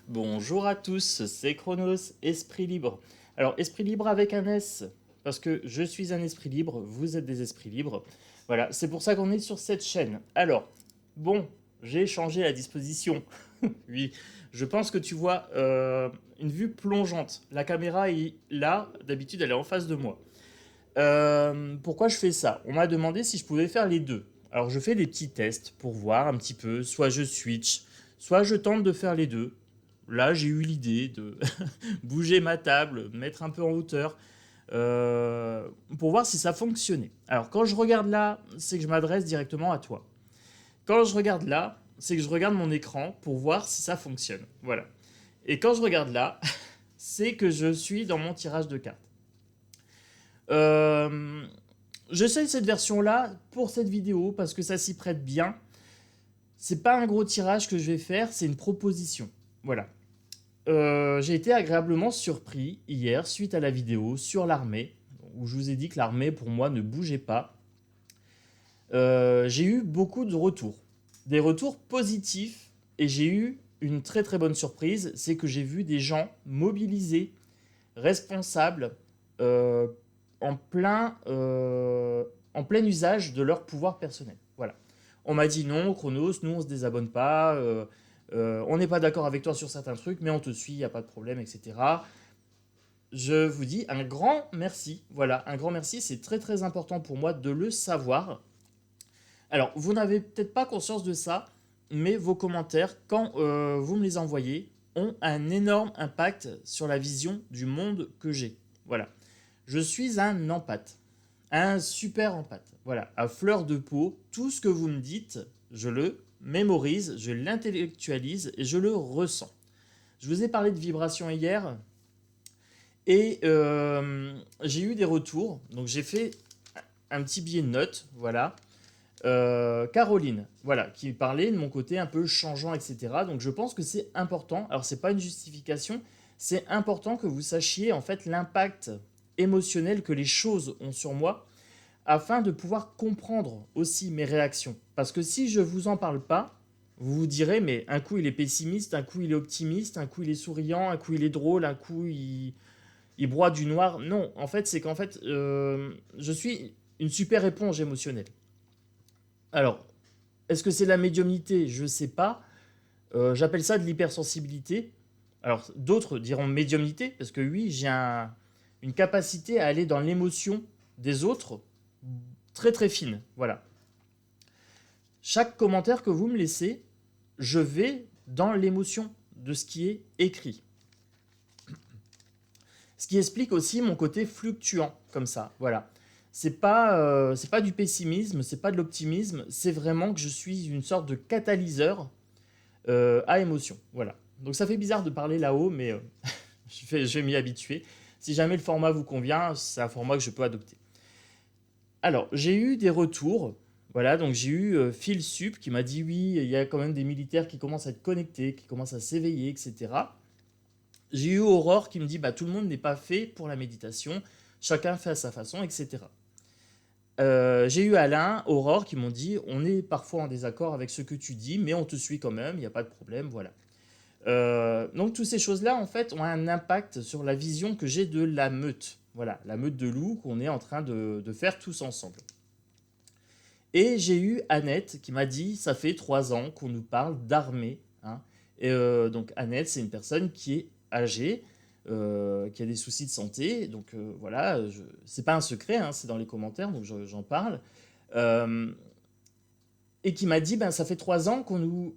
Bonjour à tous, c'est Chronos, Esprit Libre. Alors, Esprit Libre avec un S, parce que je suis un esprit libre, vous êtes des esprits libres. Voilà, c'est pour ça qu'on est sur cette chaîne. Alors, bon, j'ai changé la disposition. Oui, je pense que tu vois une vue plongeante. La caméra est là, d'habitude elle est en face de moi. Pourquoi je fais ça? On m'a demandé si je pouvais faire les deux. Alors je fais des petits tests pour voir un petit peu, soit je switch, soit je tente de faire les deux. Là j'ai eu l'idée de bouger ma table, mettre un peu en hauteur, euh, pour voir si ça fonctionnait. Alors quand je regarde là, c'est que je m'adresse directement à toi. Quand je regarde là, c'est que je regarde mon écran pour voir si ça fonctionne. Voilà. Et quand je regarde là, c'est que je suis dans mon tirage de cartes. Euh, J'essaye cette version-là pour cette vidéo parce que ça s'y prête bien. C'est pas un gros tirage que je vais faire, c'est une proposition. Voilà. J'ai été agréablement surpris hier suite à la vidéo sur l'armée, où je vous ai dit que l'armée pour moi ne bougeait pas. J'ai eu beaucoup de retours. Des retours positifs et j'ai eu une très très bonne surprise, c'est que j'ai vu des gens mobilisés, responsables, euh, en, plein, en plein usage de leur pouvoir personnel. Voilà. On m'a dit non, Chronos, nous on se désabonne pas, on n'est pas d'accord avec toi sur certains trucs, mais on te suit, il n'y a pas de problème, etc. Je vous dis un grand merci. Voilà, un grand merci, c'est très très important pour moi de le savoir. Alors, vous n'avez peut-être pas conscience de ça, mais vos commentaires, quand vous me les envoyez, ont un énorme impact sur la vision du monde que j'ai. Voilà. Je suis un empathe, un super empathe. Voilà, à fleur de peau, tout ce que vous me dites, je le mémorise, je l'intellectualise et je le ressens. Je vous ai parlé de vibration hier et j'ai eu des retours. Donc j'ai fait un petit billet de notes, voilà. Caroline, voilà, qui parlait de mon côté un peu changeant, etc. Donc je pense que c'est important. Alors c'est pas une justification, c'est important que vous sachiez en fait l'impact émotionnel que les choses ont sur moi, afin de pouvoir comprendre aussi mes réactions. Parce que si je vous en parle pas, vous vous direz mais un coup il est pessimiste, un coup il est optimiste, un coup il est souriant, un coup il est drôle, un coup il broie du noir. Non, en fait c'est qu'en fait je suis une super éponge émotionnelle. Alors, est-ce que c'est la médiumnité? Je ne sais pas. J'appelle ça de l'hypersensibilité. Alors, d'autres diront médiumnité, parce que oui, une capacité à aller dans l'émotion des autres très très fine. Voilà. Chaque commentaire que vous me laissez, je vais dans l'émotion de ce qui est écrit. Ce qui explique aussi mon côté fluctuant, comme ça. Voilà. C'est pas du pessimisme, c'est pas de l'optimisme, c'est vraiment que je suis une sorte de catalyseur à émotion. Voilà. Donc ça fait bizarre de parler là-haut, mais je vais m'y habituer. Si jamais le format vous convient, c'est un format que je peux adopter. Alors, j'ai eu des retours. Voilà, donc j'ai eu Phil Sup qui m'a dit oui, il y a quand même des militaires qui commencent à être connectés, qui commencent à s'éveiller, etc. J'ai eu Aurore qui me dit bah, tout le monde n'est pas fait pour la méditation, chacun fait à sa façon, etc. J'ai eu Alain, Aurore qui m'ont dit on est parfois en désaccord avec ce que tu dis, mais on te suit quand même, il n'y a pas de problème, voilà. Donc toutes ces choses-là, en fait, ont un impact sur la vision que j'ai de la meute. Voilà, la meute de loups qu'on est en train de faire tous ensemble. Et j'ai eu Annette qui m'a dit, ça fait 3 ans qu'on nous parle d'armée, hein. Et donc Annette, c'est une personne qui est âgée, qui a des soucis de santé. Donc voilà, c'est pas un secret, hein, c'est dans les commentaires, donc j'en parle. Euh, et qui m'a dit, ben, ça fait 3 ans qu'on nous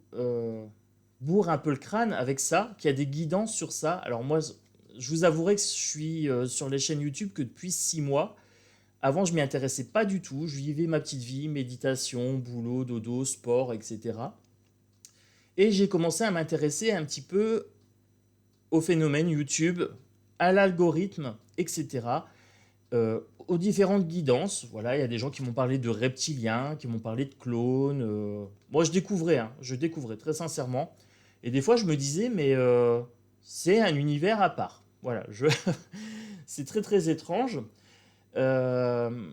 bourre un peu le crâne avec ça, qu'il y a des guidances sur ça. Alors moi, je vous avouerai que je suis sur les chaînes YouTube que depuis 6 mois. Avant, je m'y intéressais pas du tout. Je vivais ma petite vie, méditation, boulot, dodo, sport, etc. Et j'ai commencé à m'intéresser un petit peu au phénomène YouTube, à l'algorithme, etc. Aux différentes guidances. Voilà, il y a des gens qui m'ont parlé de reptiliens, qui m'ont parlé de clones. Moi, je découvrais très sincèrement. Et des fois, je me disais, mais c'est un univers à part. Voilà, c'est très très étrange. Euh,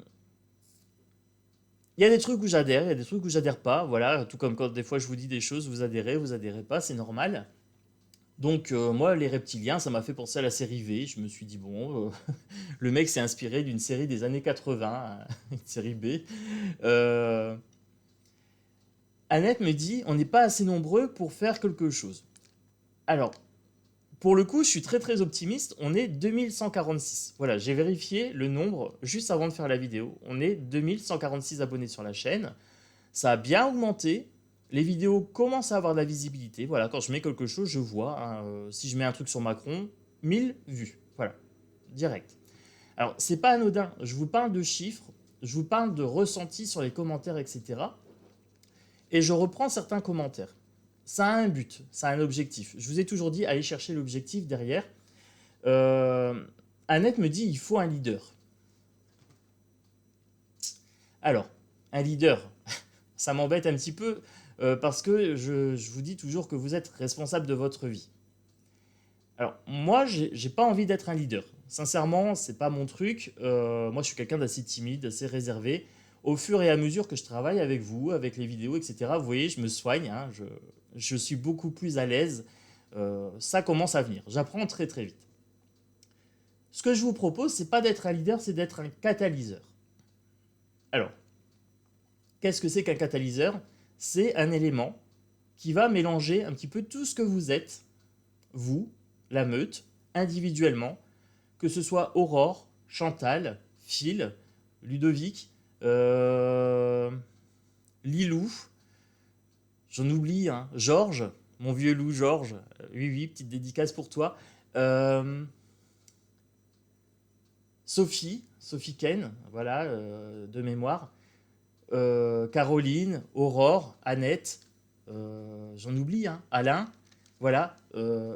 Il y a des trucs où j'adhère, il y a des trucs où j'adhère pas. Voilà, tout comme quand des fois je vous dis des choses, vous adhérez pas, c'est normal. Donc moi, les reptiliens, ça m'a fait penser à la série V. Je me suis dit, bon, le mec s'est inspiré d'une série des années 80, une série B. Euh, Annette me dit, on n'est pas assez nombreux pour faire quelque chose. Alors, pour le coup, je suis très très optimiste. On est 2146. Voilà, j'ai vérifié le nombre juste avant de faire la vidéo. On est 2146 abonnés sur la chaîne. Ça a bien augmenté. Les vidéos commencent à avoir de la visibilité. Voilà, quand je mets quelque chose, je vois, hein, si je mets un truc sur Macron, 1000 vues. Voilà, direct. Alors, c'est pas anodin. Je vous parle de chiffres, je vous parle de ressentis sur les commentaires, etc. Et je reprends certains commentaires. Ça a un but, ça a un objectif. Je vous ai toujours dit, allez chercher l'objectif derrière. Euh, Annette me dit, il faut un leader. Alors, un leader, ça m'embête un petit peu parce que je vous dis toujours que vous êtes responsable de votre vie. Alors, moi, j'ai pas envie d'être un leader. Sincèrement, c'est pas mon truc. Moi, je suis quelqu'un d'assez timide, assez réservé. Au fur et à mesure que je travaille avec vous, avec les vidéos, etc., vous voyez, je me soigne, hein, je suis beaucoup plus à l'aise. Ça commence à venir. J'apprends très très vite. Ce que je vous propose, c'est pas d'être un leader, c'est d'être un catalyseur. Alors, qu'est-ce que c'est qu'un catalyseur? C'est un élément qui va mélanger un petit peu tout ce que vous êtes, vous, la meute, individuellement, que ce soit Aurore, Chantal, Phil, Ludovic, Lilou, j'en oublie, hein, Georges, mon vieux loup Georges, oui, oui, petite dédicace pour toi, euh, Sophie Ken, voilà, de mémoire, Caroline, Aurore, Annette, j'en oublie, hein, Alain, voilà,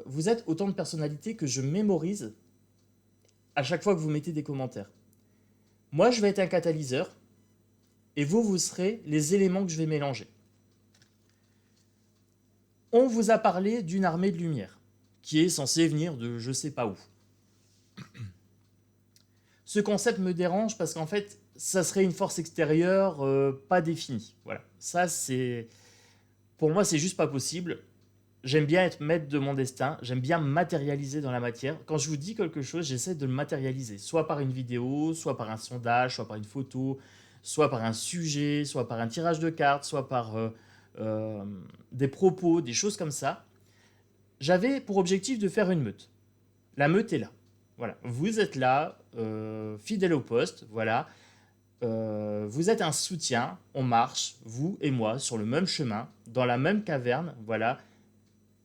vous êtes autant de personnalités que je mémorise à chaque fois que vous mettez des commentaires. Moi, je vais être un catalyseur et vous, vous serez les éléments que je vais mélanger. On vous a parlé d'une armée de lumière qui est censée venir de je sais pas où. Ce concept me dérange parce qu'en fait, ça serait une force extérieure pas définie. Voilà. Ça, c'est. Pour moi, c'est juste pas possible. J'aime bien être maître de mon destin, j'aime bien matérialiser dans la matière. Quand je vous dis quelque chose, j'essaie de le matérialiser, soit par une vidéo, soit par un sondage, soit par une photo, soit par un sujet, soit par un tirage de cartes, soit par euh, des propos, des choses comme ça. J'avais pour objectif de faire une meute. La meute est là. Voilà, vous êtes là, fidèle au poste, voilà. Vous êtes un soutien, on marche, vous et moi, sur le même chemin, dans la même caverne, voilà,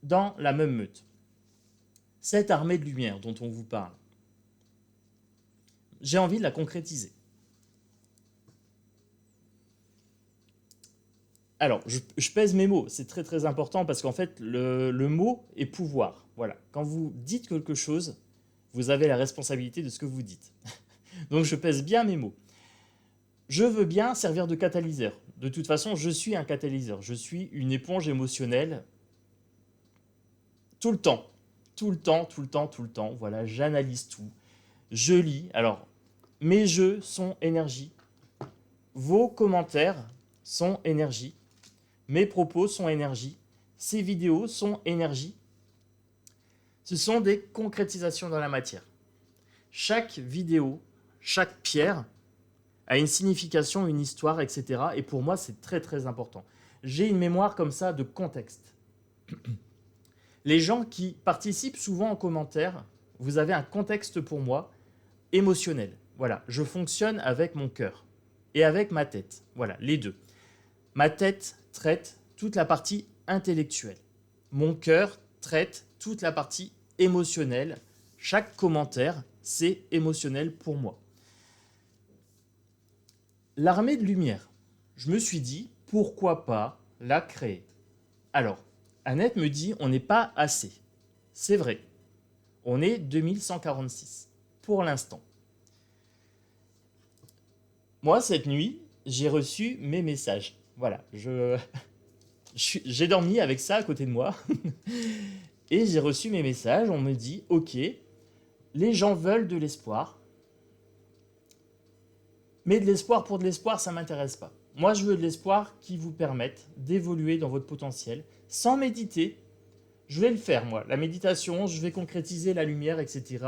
dans la même meute. Cette armée de lumière dont on vous parle, j'ai envie de la concrétiser. Alors, je pèse mes mots, c'est très très important parce qu'en fait, le mot est pouvoir. Voilà, quand vous dites quelque chose, vous avez la responsabilité de ce que vous dites. Donc, je pèse bien mes mots. Je veux bien servir de catalyseur. De toute façon, je suis un catalyseur. Je suis une éponge émotionnelle tout le temps. Tout le temps, tout le temps, tout le temps. Voilà, j'analyse tout. Je lis. Alors, mes jeux sont énergie. Vos commentaires sont énergie. Mes propos sont énergie. Ces vidéos sont énergie. Ce sont des concrétisations dans la matière. Chaque vidéo, chaque pierre a une signification, une histoire, etc. Et pour moi, c'est très très important. J'ai une mémoire comme ça de contexte. Les gens qui participent souvent en commentaire, vous avez un contexte pour moi émotionnel. Voilà, je fonctionne avec mon cœur et avec ma tête. Voilà, les deux. Ma tête traite toute la partie intellectuelle. Mon cœur traite toute la partie émotionnelle. Chaque commentaire, c'est émotionnel pour moi. L'armée de lumière, je me suis dit, pourquoi pas la créer? Alors, Annette me dit, on n'est pas assez. C'est vrai, on est 2146 pour l'instant. Moi, cette nuit, j'ai reçu mes messages. Voilà, j'ai dormi avec ça à côté de moi. Et j'ai reçu mes messages, on me dit, ok, les gens veulent de l'espoir, mais de l'espoir pour de l'espoir, ça ne m'intéresse pas. Moi, je veux de l'espoir qui vous permette d'évoluer dans votre potentiel sans méditer, Je vais le faire, moi. La méditation, je vais concrétiser la lumière, etc.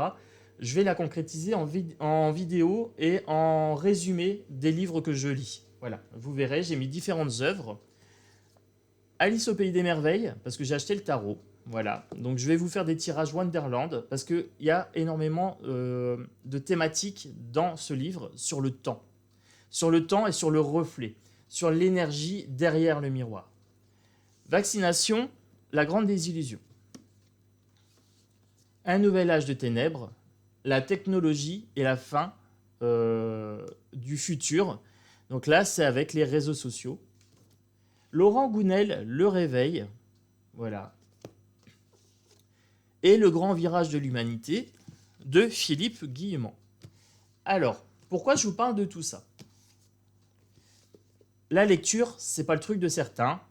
Je vais la concrétiser en vidéo et en résumé des livres que je lis. Voilà, vous verrez, j'ai mis différentes œuvres. Alice au Pays des Merveilles, parce que j'ai acheté le tarot. Voilà, donc je vais vous faire des tirages Wonderland, parce qu'il y a énormément de thématiques dans ce livre sur le temps. Sur le temps et sur le reflet, sur l'énergie derrière le miroir. Vaccination, la grande désillusion. Un nouvel âge de ténèbres, la technologie et la fin du futur. Donc là, c'est avec les réseaux sociaux. Laurent Gounel, Le Réveil. Voilà. Et Le grand virage de l'humanité de Philippe Guillemont. Alors, pourquoi je vous parle de tout ça? La lecture, c'est pas le truc de certains.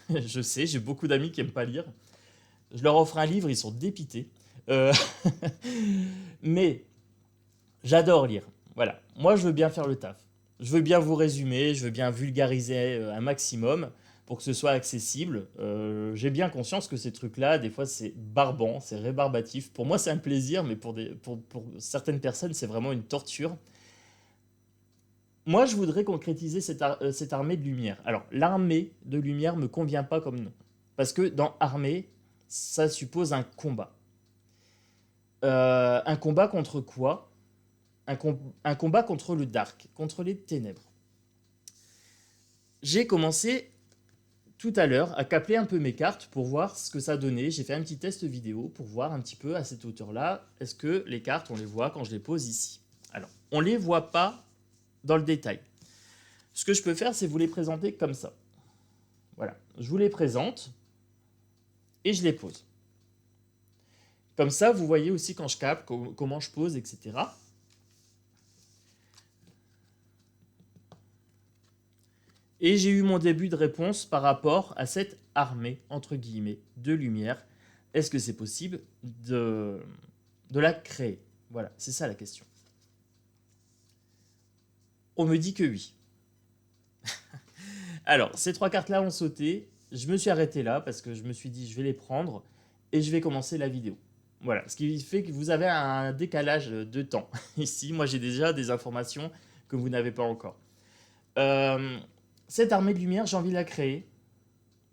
Je sais, j'ai beaucoup d'amis qui aiment pas lire. Je leur offre un livre, ils sont dépités. Euh, Mais j'adore lire. Voilà. Moi, je veux bien faire le taf. Je veux bien vous résumer, je veux bien vulgariser un maximum pour que ce soit accessible. J'ai bien conscience que ces trucs-là, des fois, c'est barbant, c'est rébarbatif. Pour moi, c'est un plaisir, mais pour certaines personnes, c'est vraiment une torture. Moi, je voudrais concrétiser cette armée de lumière. Alors, l'armée de lumière me convient pas comme nom. Parce que dans armée, ça suppose un combat. Un combat contre quoi? Un combat contre le dark, contre les ténèbres. J'ai commencé tout à l'heure à capler un peu mes cartes pour voir ce que ça donnait. J'ai fait un petit test vidéo pour voir un petit peu à cette hauteur-là, est-ce que les cartes, on les voit quand je les pose ici? Alors, on ne les voit pas dans le détail. Ce que je peux faire, c'est vous les présenter comme ça. Voilà, je vous les présente et je les pose. Comme ça, vous voyez aussi quand je capte, comment je pose, etc. Et j'ai eu mon début de réponse par rapport à cette armée, entre guillemets, de lumière. Est-ce que c'est possible de la créer? Voilà, c'est ça la question. On me dit que oui. Alors, ces trois cartes-là ont sauté. Je me suis arrêté là parce que je me suis dit je vais les prendre et je vais commencer la vidéo. Voilà, ce qui fait que vous avez un décalage de temps. Ici, moi j'ai déjà des informations que vous n'avez pas encore. Cette armée de lumière, j'ai envie de la créer.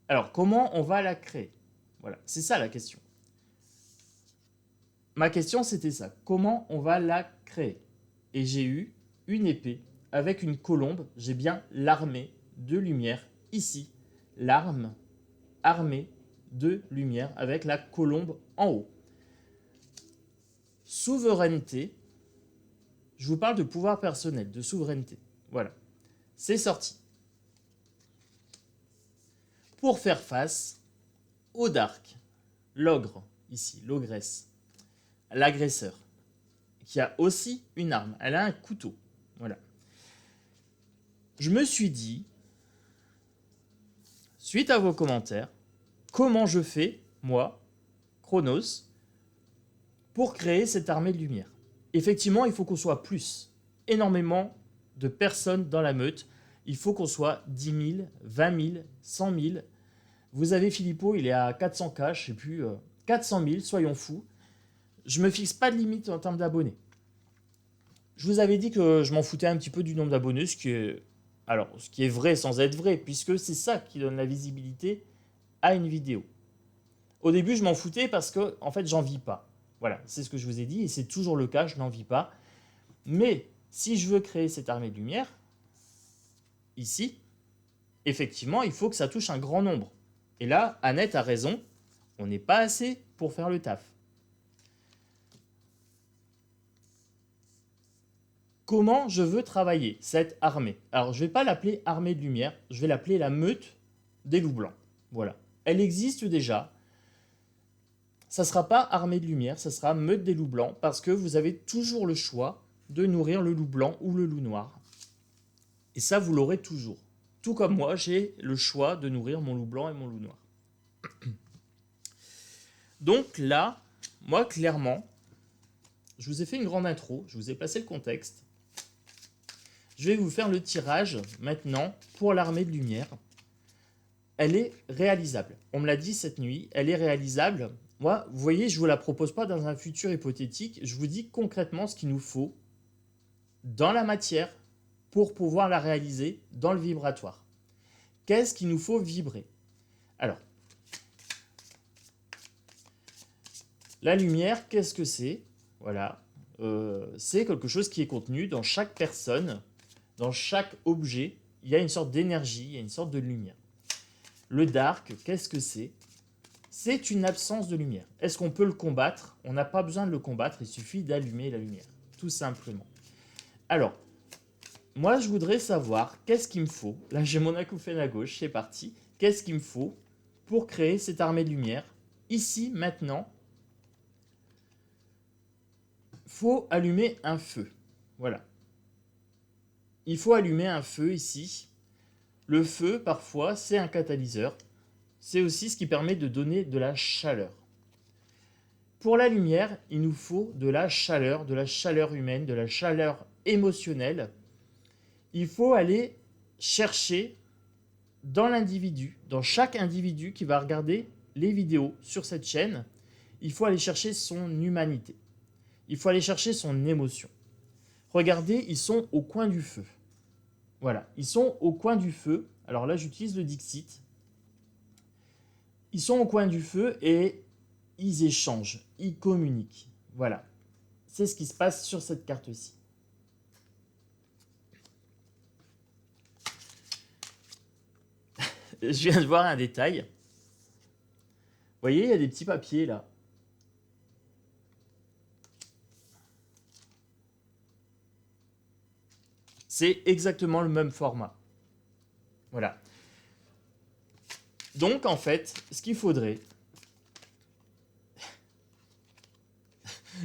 Alors, comment on va la créer? Voilà, c'est ça la question. Ma question, c'était ça. Comment on va la créer? Et j'ai eu une épée avec une colombe. J'ai bien l'armée de lumière ici. L'arme armée de lumière avec la colombe en haut. Souveraineté. Je vous parle de pouvoir personnel, de souveraineté. Voilà. C'est sorti. Pour faire face au dark, l'ogre, ici, l'ogresse, l'agresseur, qui a aussi une arme. Elle a un couteau. Voilà. Je me suis dit, suite à vos commentaires, comment je fais, moi, Chronos, pour créer cette armée de lumière. Effectivement, il faut qu'on soit plus. Énormément de personnes dans la meute. Il faut qu'on soit 10 000, 20 000, 100 000. Vous avez Philippot, il est à 400K, je sais plus, 400 000, soyons fous. Je me fixe pas de limite en termes d'abonnés. Je vous avais dit que je m'en foutais un petit peu du nombre d'abonnés, ce qui est vrai sans être vrai, puisque c'est ça qui donne la visibilité à une vidéo. Au début, je m'en foutais parce que, en fait, j'en vis pas. Voilà, c'est ce que je vous ai dit, et c'est toujours le cas, je n'en vis pas. Mais si je veux créer cette armée de lumière, ici, effectivement, il faut que ça touche un grand nombre. Et là, Annette a raison, on n'est pas assez pour faire le taf. Comment je veux travailler cette armée? Alors, je ne vais pas l'appeler armée de lumière, je vais l'appeler la meute des loups blancs. Voilà, elle existe déjà. Ça ne sera pas armée de lumière, ça sera meute des loups blancs, parce que vous avez toujours le choix de nourrir le loup blanc ou le loup noir. Et ça, vous l'aurez toujours. Tout comme moi, j'ai le choix de nourrir mon loup blanc et mon loup noir. Donc là, moi, clairement, je vous ai fait une grande intro, je vous ai placé le contexte. Je vais vous faire le tirage maintenant pour l'armée de lumière. elle est réalisable. On me l'a dit cette nuit, elle est réalisable. Moi, vous voyez, je ne vous la propose pas dans un futur hypothétique, je vous dis concrètement ce qu'il nous faut dans la matière pour pouvoir la réaliser dans le vibratoire. Qu'est-ce qu'il nous faut vibrer? Alors, la lumière, qu'est-ce que c'est? Voilà, c'est quelque chose qui est contenu dans chaque personne, dans chaque objet. Il y a une sorte d'énergie, il y a une sorte de lumière. Le dark, qu'est-ce que c'est? C'est une absence de lumière. Est-ce qu'on peut le combattre? On n'a pas besoin de le combattre, il suffit d'allumer la lumière, tout simplement. Alors, moi, je voudrais savoir qu'est-ce qu'il me faut. Là, j'ai mon acouphène à gauche, c'est parti. Qu'est-ce qu'il me faut pour créer cette armée de lumière? Ici, maintenant, faut allumer un feu. Voilà. Il faut allumer un feu ici. Le feu, parfois, c'est un catalyseur. C'est aussi ce qui permet de donner de la chaleur. Pour la lumière, il nous faut de la chaleur humaine, de la chaleur émotionnelle. Il faut aller chercher dans l'individu, dans chaque individu qui va regarder les vidéos sur cette chaîne, il faut aller chercher son humanité. Il faut aller chercher son émotion. Regardez, ils sont au coin du feu. Voilà, ils sont au coin du feu. Alors là, j'utilise le Dixit. Ils sont au coin du feu et ils échangent, ils communiquent. Voilà, c'est ce qui se passe sur cette carte-ci. Je viens de voir un détail. Vous voyez, il y a des petits papiers là. C'est exactement le même format. Voilà. Donc, en fait, ce qu'il faudrait,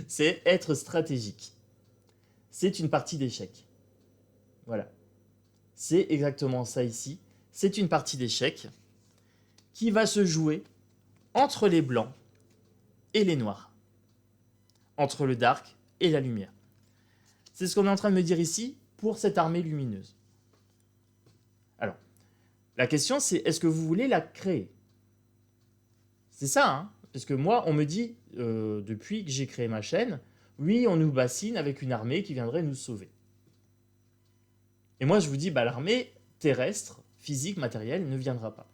c'est être stratégique. C'est une partie d'échecs. Voilà. C'est exactement ça ici. C'est une partie d'échecs qui va se jouer entre les blancs et les noirs. Entre le dark et la lumière. C'est ce qu'on est en train de me dire ici pour cette armée lumineuse. Alors, la question c'est, est-ce que vous voulez la créer? C'est ça, hein? Parce que moi, on me dit, depuis que j'ai créé ma chaîne, oui, on nous bassine avec une armée qui viendrait nous sauver. Et moi, je vous dis, bah, l'armée terrestre, physique, matérielle, ne viendra pas.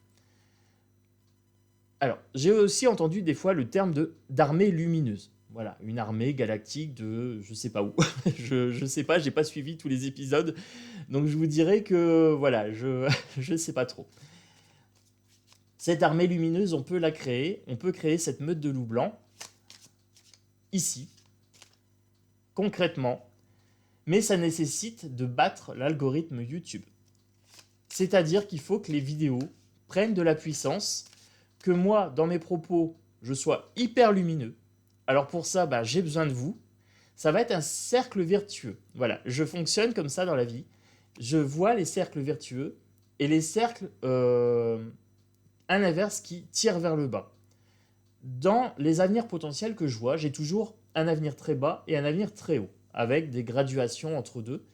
Alors, j'ai aussi entendu des fois le terme d'armée lumineuse. Voilà, une armée galactique de je sais pas où. je sais pas, j'ai pas suivi tous les épisodes. Donc je vous dirais que voilà, je sais pas trop. Cette armée lumineuse, on peut la créer. On peut créer cette meute de loups blancs ici, concrètement. Mais ça nécessite de battre l'algorithme YouTube. C'est-à-dire qu'il faut que les vidéos prennent de la puissance, que moi, dans mes propos, je sois hyper lumineux. Alors pour ça, bah, j'ai besoin de vous. Ça va être un cercle vertueux. Voilà, je fonctionne comme ça dans la vie. Je vois les cercles vertueux et les cercles à l'inverse qui tirent vers le bas. Dans les avenirs potentiels que je vois, j'ai toujours un avenir très bas et un avenir très haut, avec des graduations entre deux.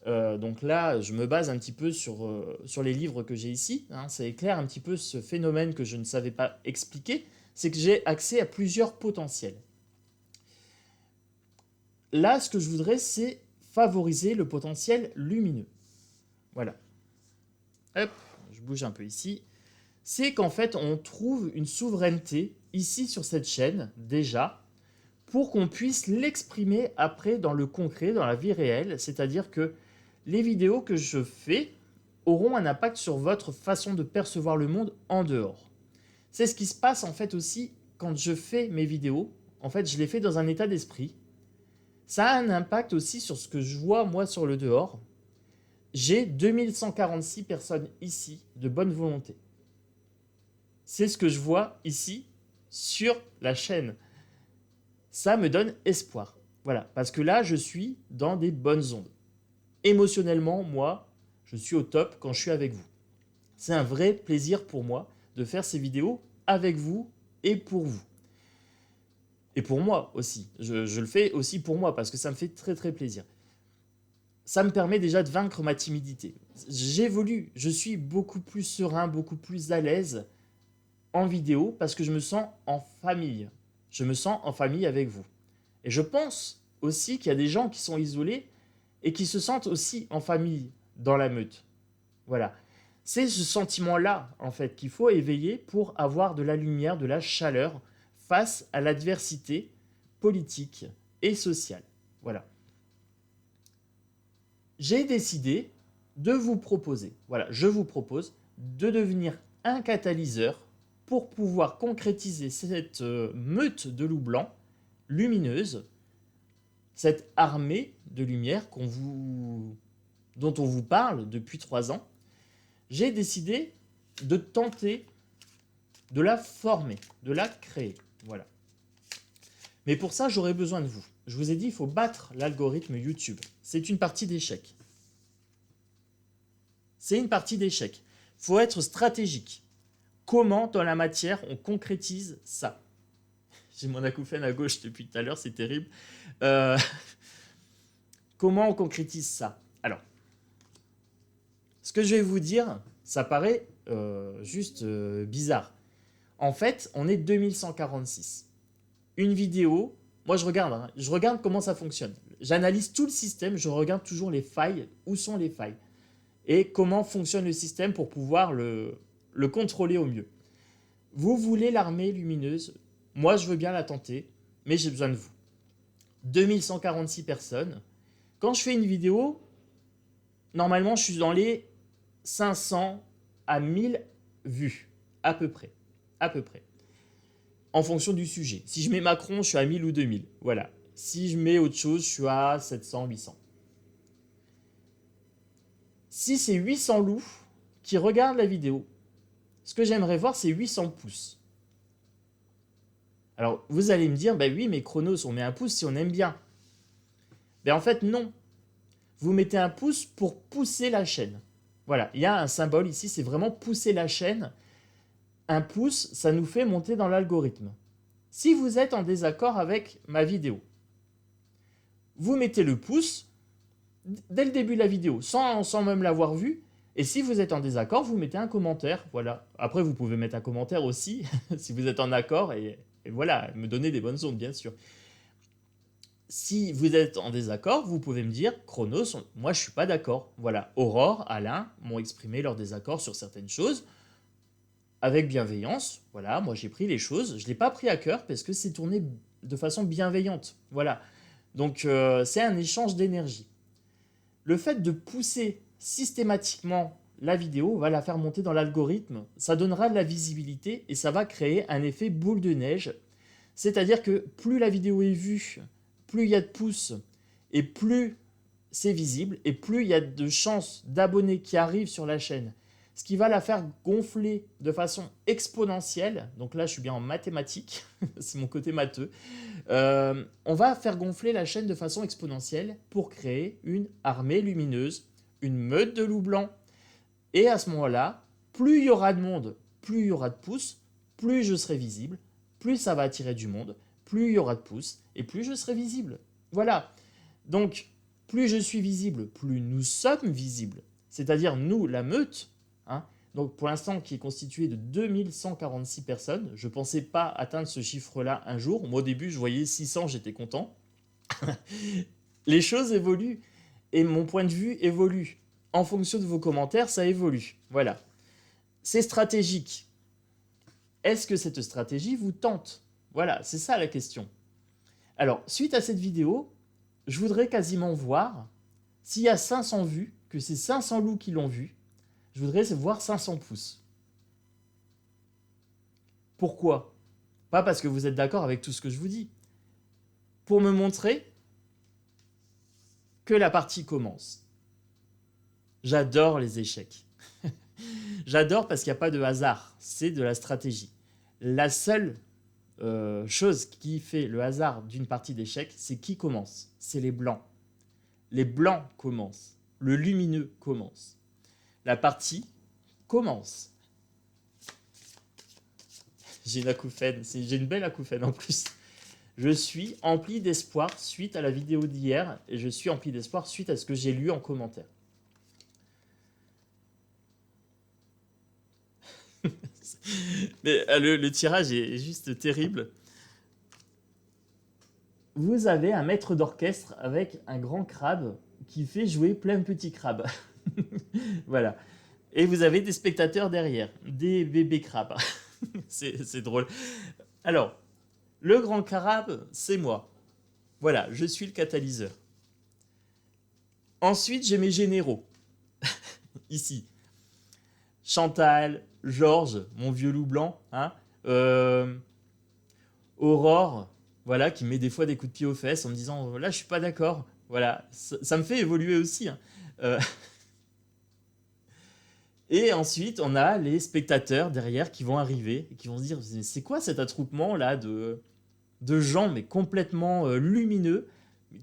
Donc là, je me base un petit peu sur les livres que j'ai ici. Hein, ça éclaire un petit peu ce phénomène que je ne savais pas expliquer. C'est que j'ai accès à plusieurs potentiels. Là, ce que je voudrais, c'est favoriser le potentiel lumineux. Voilà. Hop, je bouge un peu ici. C'est qu'en fait, on trouve une souveraineté ici sur cette chaîne, déjà, pour qu'on puisse l'exprimer après dans le concret, dans la vie réelle. C'est-à-dire que les vidéos que je fais auront un impact sur votre façon de percevoir le monde en dehors. C'est ce qui se passe en fait aussi quand je fais mes vidéos. En fait, je les fais dans un état d'esprit. Ça a un impact aussi sur ce que je vois moi sur le dehors. J'ai 2146 personnes ici de bonne volonté. C'est ce que je vois ici sur la chaîne. Ça me donne espoir. Voilà, parce que là, je suis dans des bonnes ondes. Émotionnellement, moi, je suis au top quand je suis avec vous. C'est un vrai plaisir pour moi de faire ces vidéos avec vous et pour vous. Et pour moi aussi. Je le fais aussi pour moi parce que ça me fait très très plaisir. ça me permet déjà de vaincre ma timidité. J'évolue, je suis beaucoup plus serein, beaucoup plus à l'aise en vidéo parce que je me sens en famille. Je me sens en famille avec vous. Et je pense aussi qu'il y a des gens qui sont isolés et qui se sentent aussi en famille dans la meute. Voilà. C'est ce sentiment-là, en fait, qu'il faut éveiller pour avoir de la lumière, de la chaleur face à l'adversité politique et sociale. Voilà. J'ai décidé de vous proposer, voilà, je vous propose de devenir un catalyseur pour pouvoir concrétiser cette meute de loups blancs lumineuse, cette armée de lumière dont on vous parle depuis 3 ans. J'ai décidé de tenter de la former, de la créer. Voilà. Mais pour ça, j'aurai besoin de vous. Je vous ai dit, il faut battre l'algorithme YouTube. C'est une partie d'échec. C'est une partie d'échec. Il faut être stratégique. Comment, dans la matière, on concrétise ça? J'ai mon acouphène à gauche depuis tout à l'heure, c'est terrible. Comment on concrétise ça? Alors, ce que je vais vous dire, ça paraît juste bizarre. En fait, on est 2146. Une vidéo, moi je regarde comment ça fonctionne. J'analyse tout le système, je regarde toujours les failles, où sont les failles, et comment fonctionne le système pour pouvoir le contrôler au mieux. Vous voulez l'armée lumineuse, moi je veux bien la tenter, mais j'ai besoin de vous. 2146 personnes. Quand je fais une vidéo, normalement je suis dans les 500 à 1000 vues, à peu près. À peu près. En fonction du sujet. Si je mets Macron, je suis à 1000 ou 2000. Voilà. Si je mets autre chose, je suis à 700, 800. Si c'est 800 loups qui regardent la vidéo, ce que j'aimerais voir, c'est 800 pouces. Alors, vous allez me dire, bah oui, mais Chronos, on met un pouce si on aime bien. Ben en fait, non. Vous mettez un pouce pour pousser la chaîne. Voilà, il y a un symbole ici, c'est vraiment pousser la chaîne. Un pouce, ça nous fait monter dans l'algorithme. Si vous êtes en désaccord avec ma vidéo, vous mettez le pouce dès le début de la vidéo, sans même l'avoir vue. Et si vous êtes en désaccord, vous mettez un commentaire. Voilà. Après, vous pouvez mettre un commentaire aussi, si vous êtes en accord. Et voilà, me donner des bonnes ondes, bien sûr. Si vous êtes en désaccord, vous pouvez me dire, Chronos, moi je suis pas d'accord. Voilà, Aurore, Alain m'ont exprimé leur désaccord sur certaines choses. Avec bienveillance, voilà, moi j'ai pris les choses, je ne l'ai pas pris à cœur parce que c'est tourné de façon bienveillante. Voilà. Donc c'est un échange d'énergie. Le fait de pousser systématiquement la vidéo va la faire monter dans l'algorithme, ça donnera de la visibilité et ça va créer un effet boule de neige. C'est-à-dire que plus la vidéo est vue, plus il y a de pouces et plus c'est visible et plus il y a de chances d'abonnés qui arrivent sur la chaîne. Ce qui va la faire gonfler de façon exponentielle. Donc là, je suis bien en mathématiques, c'est mon côté matheux. On va faire gonfler la chaîne de façon exponentielle pour créer une armée lumineuse, une meute de loups blancs. Et à ce moment-là, plus il y aura de monde, plus il y aura de pouces, plus je serai visible, plus ça va attirer du monde, plus il y aura de pouces et plus je serai visible. Voilà. Donc, plus je suis visible, plus nous sommes visibles. C'est-à-dire nous, la meute, hein, donc pour l'instant qui est constituée de 2146 personnes. Je ne pensais pas atteindre ce chiffre-là un jour. Moi au début, je voyais 600, j'étais content. Les choses évoluent et mon point de vue évolue. En fonction de vos commentaires, ça évolue. Voilà. C'est stratégique. Est-ce que cette stratégie vous tente? Voilà, c'est ça la question. Alors, suite à cette vidéo, je voudrais quasiment voir s'il y a 500 vues, que c'est 500 loups qui l'ont vu, je voudrais voir 500 pouces. Pourquoi? Pas parce que vous êtes d'accord avec tout ce que je vous dis. Pour me montrer que la partie commence. J'adore les échecs. J'adore parce qu'il n'y a pas de hasard, c'est de la stratégie. La seule chose qui fait le hasard d'une partie d'échecs, c'est qui commence. C'est les blancs. Les blancs commencent. Le lumineux commence. La partie commence. J'ai une acouphène. J'ai une belle acouphène en plus. Je suis empli d'espoir suite à la vidéo d'hier et je suis empli d'espoir suite à ce que j'ai lu en commentaire. Mais le tirage est juste terrible. Vous avez un maître d'orchestre avec un grand crabe qui fait jouer plein de petits crabes. Voilà. Et vous avez des spectateurs derrière, des bébés crabes. C'est drôle. Alors, le grand crabe, c'est moi. Voilà, je suis le catalyseur. Ensuite, j'ai mes généraux. Ici. Chantal, Georges, mon vieux loup blanc, hein, Aurore, voilà, qui met des fois des coups de pied aux fesses en me disant là, je suis pas d'accord. Voilà, ça me fait évoluer aussi. Hein. Euh, Et ensuite, on a les spectateurs derrière qui vont arriver et qui vont se dire c'est quoi cet attroupement là de gens mais complètement lumineux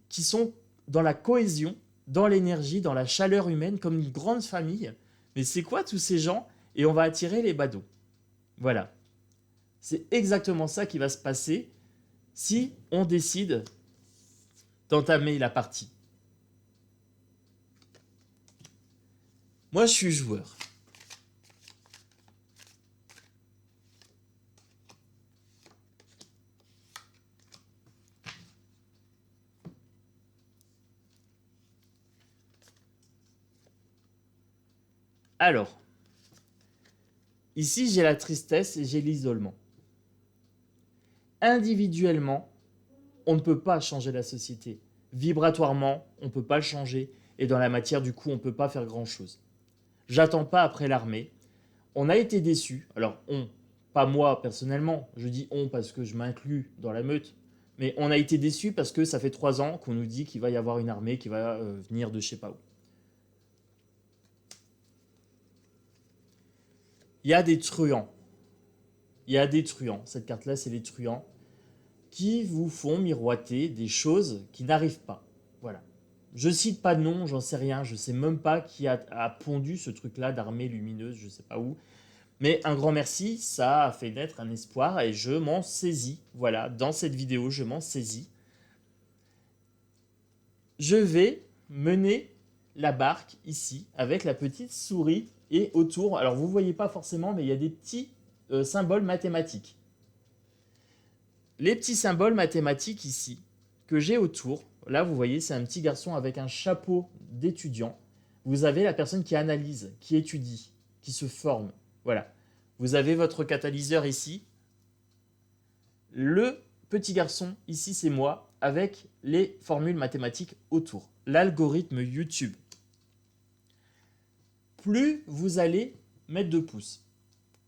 qui sont dans la cohésion, dans l'énergie, dans la chaleur humaine comme une grande famille. Mais c'est quoi tous ces gens? Et on va attirer les badauds. Voilà. C'est exactement ça qui va se passer si on décide d'entamer la partie. Moi, je suis joueur. Alors, ici, j'ai la tristesse et j'ai l'isolement. Individuellement, on ne peut pas changer la société. Vibratoirement, on ne peut pas le changer. Et dans la matière, du coup, on ne peut pas faire grand-chose. J'attends pas après l'armée. On a été déçus. Alors, pas moi personnellement. Je dis on parce que je m'inclus dans la meute. Mais on a été déçus parce que ça fait 3 ans qu'on nous dit qu'il va y avoir une armée qui va venir de je sais pas où. Il y a des truands. Il y a des truands. Cette carte-là, c'est les truands qui vous font miroiter des choses qui n'arrivent pas. Voilà. Je cite pas de nom, j'en sais rien, je sais même pas qui a pondu ce truc-là d'armée lumineuse, je sais pas où. Mais un grand merci, ça a fait naître un espoir et je m'en saisis. Voilà, dans cette vidéo, je m'en saisis. Je vais mener la barque ici avec la petite souris et autour, alors vous ne voyez pas forcément, mais il y a des petits symboles mathématiques. Les petits symboles mathématiques ici, que j'ai autour, là vous voyez c'est un petit garçon avec un chapeau d'étudiant. Vous avez la personne qui analyse, qui étudie, qui se forme. Voilà. Vous avez votre catalyseur ici. Le petit garçon, ici c'est moi, avec les formules mathématiques autour. L'algorithme YouTube. Plus vous allez mettre de pouces,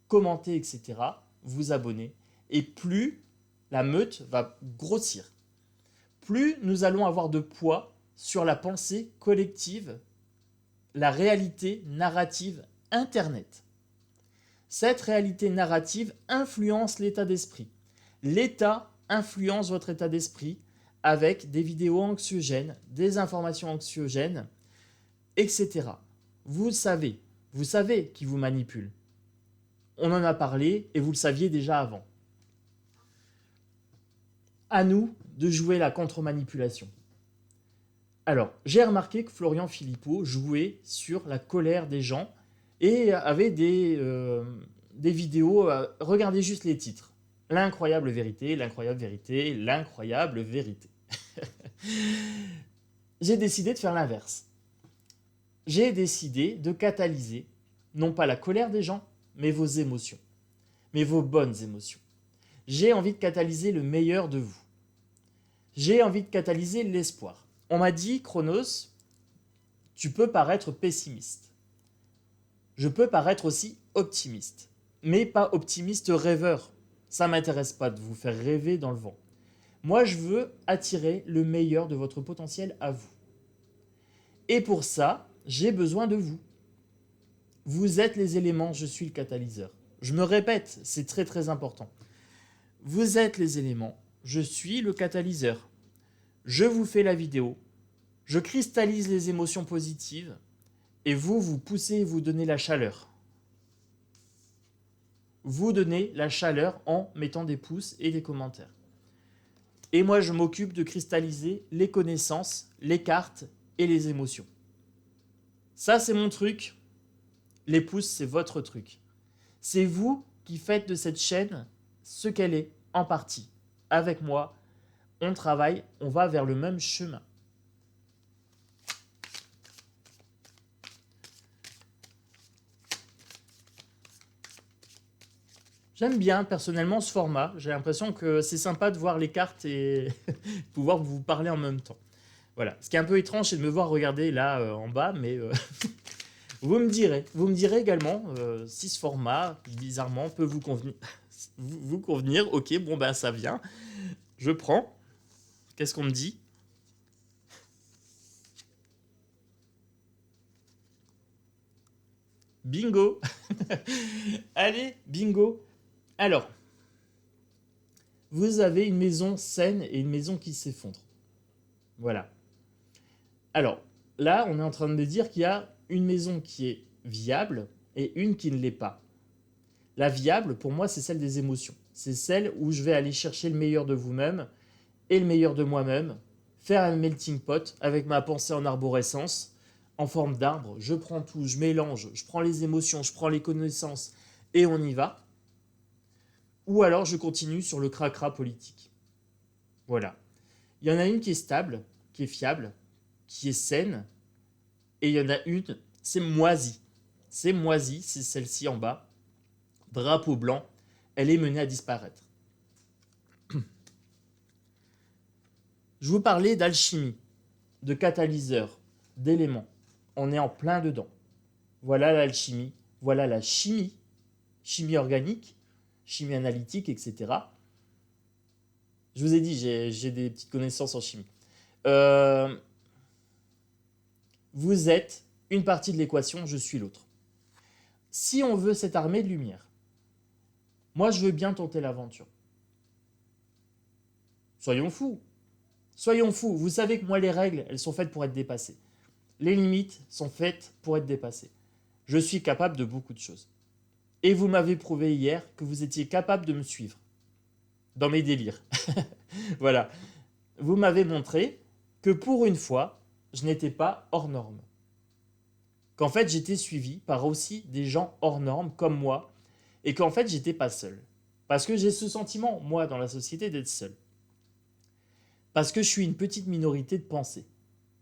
commenter, etc., vous abonner, et plus la meute va grossir. Plus nous allons avoir de poids sur la pensée collective, la réalité narrative Internet. Cette réalité narrative influence l'état d'esprit. L'état influence votre état d'esprit avec des vidéos anxiogènes, des informations anxiogènes, etc. Vous savez qui vous manipule. On en a parlé et vous le saviez déjà avant. À nous de jouer la contre-manipulation. Alors, j'ai remarqué que Florian Philippot jouait sur la colère des gens et avait des vidéos. Regardez juste les titres. L'incroyable vérité, l'incroyable vérité, l'incroyable vérité. J'ai décidé de faire l'inverse. J'ai décidé de catalyser, non pas la colère des gens, mais vos émotions. Mais vos bonnes émotions. J'ai envie de catalyser le meilleur de vous. J'ai envie de catalyser l'espoir. On m'a dit, Chronos, tu peux paraître pessimiste. Je peux paraître aussi optimiste. Mais pas optimiste rêveur. Ça ne m'intéresse pas de vous faire rêver dans le vent. Moi, je veux attirer le meilleur de votre potentiel à vous. Et pour ça, j'ai besoin de vous. Vous êtes les éléments, je suis le catalyseur. Je me répète, c'est très très important. Vous êtes les éléments, je suis le catalyseur. Je vous fais la vidéo, je cristallise les émotions positives et vous poussez et vous donnez la chaleur. Vous donnez la chaleur en mettant des pouces et des commentaires. Et moi, je m'occupe de cristalliser les connaissances, les cartes et les émotions. Ça, c'est mon truc. Les pouces, c'est votre truc. C'est vous qui faites de cette chaîne ce qu'elle est, en partie. Avec moi, on travaille, on va vers le même chemin. J'aime bien personnellement ce format. J'ai l'impression que c'est sympa de voir les cartes et pouvoir vous parler en même temps. Voilà. Ce qui est un peu étrange, c'est de me voir regarder là en bas, mais vous me direz. Vous me direz également si ce format, bizarrement, peut vous convenir. Vous convenir. Ok, bon ben ça vient. Je prends. Qu'est-ce qu'on me dit? Bingo. Allez, bingo. Alors, vous avez une maison saine et une maison qui s'effondre. Voilà. Alors, là, on est en train de me dire qu'il y a une maison qui est viable et une qui ne l'est pas. La viable, pour moi, c'est celle des émotions. C'est celle où je vais aller chercher le meilleur de vous-même et le meilleur de moi-même, faire un melting pot avec ma pensée en arborescence, en forme d'arbre. Je prends tout, je mélange, je prends les émotions, je prends les connaissances et on y va. Ou alors je continue sur le cracra politique. Voilà. Il y en a une qui est stable, qui est fiable, qui est saine, et il y en a une, c'est moisi. C'est moisi, c'est celle-ci en bas. Drapeau blanc, elle est menée à disparaître. Je vous parlais d'alchimie, de catalyseur, d'éléments. On est en plein dedans. Voilà l'alchimie, voilà la chimie, chimie organique, chimie analytique, etc. Je vous ai dit, j'ai des petites connaissances en chimie. Vous êtes une partie de l'équation, je suis l'autre. Si on veut cette armée de lumière, moi je veux bien tenter l'aventure. Soyons fous. Soyons fous. Vous savez que moi les règles, elles sont faites pour être dépassées. Les limites sont faites pour être dépassées. Je suis capable de beaucoup de choses. Et vous m'avez prouvé hier que vous étiez capable de me suivre dans mes délires. Voilà. Vous m'avez montré que pour une fois, je n'étais pas hors norme. Qu'en fait, j'étais suivi par aussi des gens hors normes comme moi et qu'en fait, j'étais pas seul. Parce que j'ai ce sentiment, moi, dans la société, d'être seul. Parce que je suis une petite minorité de pensée.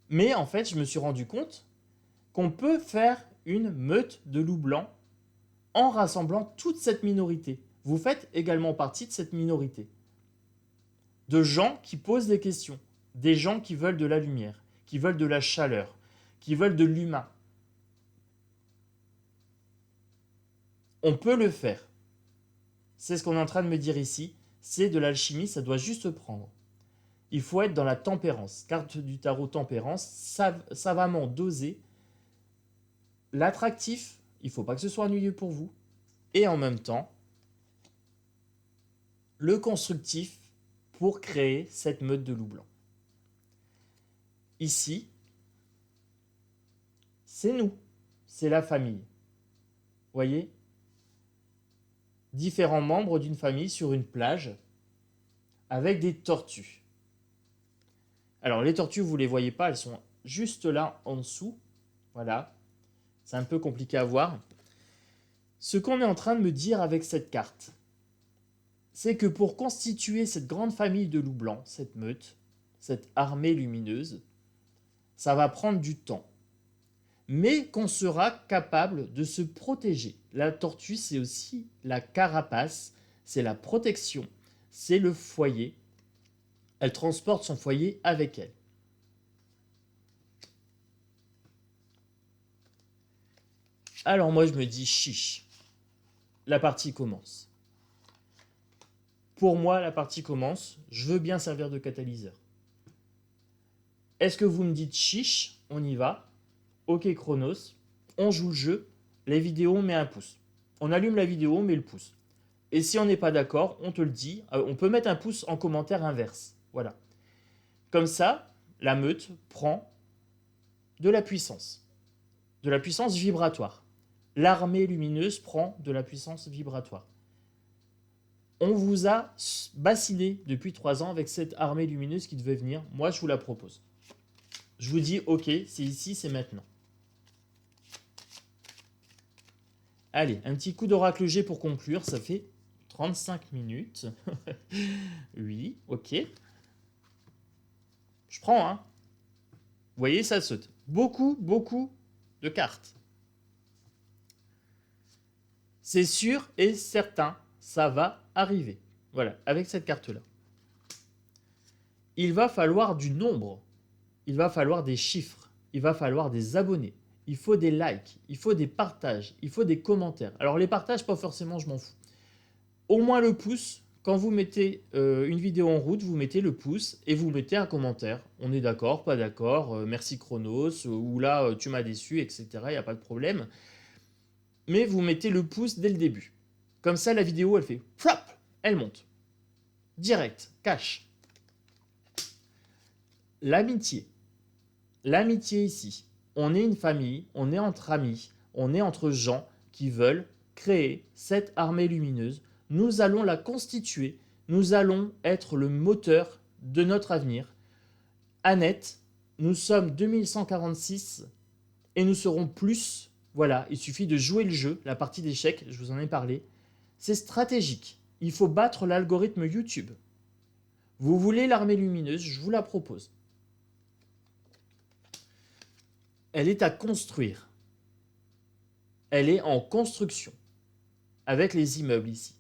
Mais en fait, je me suis rendu compte qu'on peut faire une meute de loups blancs en rassemblant toute cette minorité. Vous faites également partie de cette minorité. De gens qui posent des questions, des gens qui veulent de la lumière, qui veulent de la chaleur, qui veulent de l'humain. On peut le faire. C'est ce qu'on est en train de me dire ici. C'est de l'alchimie, ça doit juste prendre. Il faut être dans la tempérance. Carte du tarot tempérance, savamment doser. L'attractif, il ne faut pas que ce soit ennuyeux pour vous. Et en même temps, le constructif pour créer cette meute de loups blancs. Ici, c'est nous, c'est la famille. Voyez ? Différents membres d'une famille sur une plage avec des tortues. Alors les tortues, vous ne les voyez pas, elles sont juste là en dessous. Voilà. C'est un peu compliqué à voir. Ce qu'on est en train de me dire avec cette carte, c'est que pour constituer cette grande famille de loups blancs, cette meute, cette armée lumineuse, ça va prendre du temps. Mais qu'on sera capable de se protéger. La tortue, c'est aussi la carapace, c'est la protection, c'est le foyer. Elle transporte son foyer avec elle. Alors moi, je me dis chiche. La partie commence. Pour moi, la partie commence. Je veux bien servir de catalyseur. Est-ce que vous me dites chiche? On y va. Ok Chronos. On joue le jeu. Les vidéos, on met un pouce. On allume la vidéo, on met le pouce. Et si on n'est pas d'accord, on te le dit. On peut mettre un pouce en commentaire inverse. Voilà. Comme ça, la meute prend de la puissance. De la puissance vibratoire. L'armée lumineuse prend de la puissance vibratoire. On vous a bassiné depuis 3 ans avec cette armée lumineuse qui devait venir. Moi, je vous la propose. Je vous dis, ok, c'est ici, c'est maintenant. Allez, un petit coup d'oracle G pour conclure. Ça fait 35 minutes. Oui, ok. Je prends, hein. Vous voyez, ça saute. Beaucoup, beaucoup de cartes. C'est sûr et certain, ça va arriver. Voilà, avec cette carte-là. Il va falloir du nombre. Il va falloir des chiffres. Il va falloir des abonnés. Il faut des likes. Il faut des partages. Il faut des commentaires. Alors les partages, pas forcément, je m'en fous. Au moins le pouce. Quand vous mettez une vidéo en route, vous mettez le pouce et vous mettez un commentaire. On est d'accord, pas d'accord, merci Chronos, ou là tu m'as déçu, etc. Il n'y a pas de problème. Mais vous mettez le pouce dès le début. Comme ça, la vidéo, elle fait flop, elle monte. Direct, cash. L'amitié. L'amitié ici. On est une famille, on est entre amis, on est entre gens qui veulent créer cette armée lumineuse. Nous allons la constituer, nous allons être le moteur de notre avenir. Annette, nous sommes 2146 et nous serons plus. Voilà, il suffit de jouer le jeu, la partie d'échecs, je vous en ai parlé. C'est stratégique. Il faut battre l'algorithme YouTube. Vous voulez l'armée lumineuse, je vous la propose. Elle est à construire. Elle est en construction, avec les immeubles ici.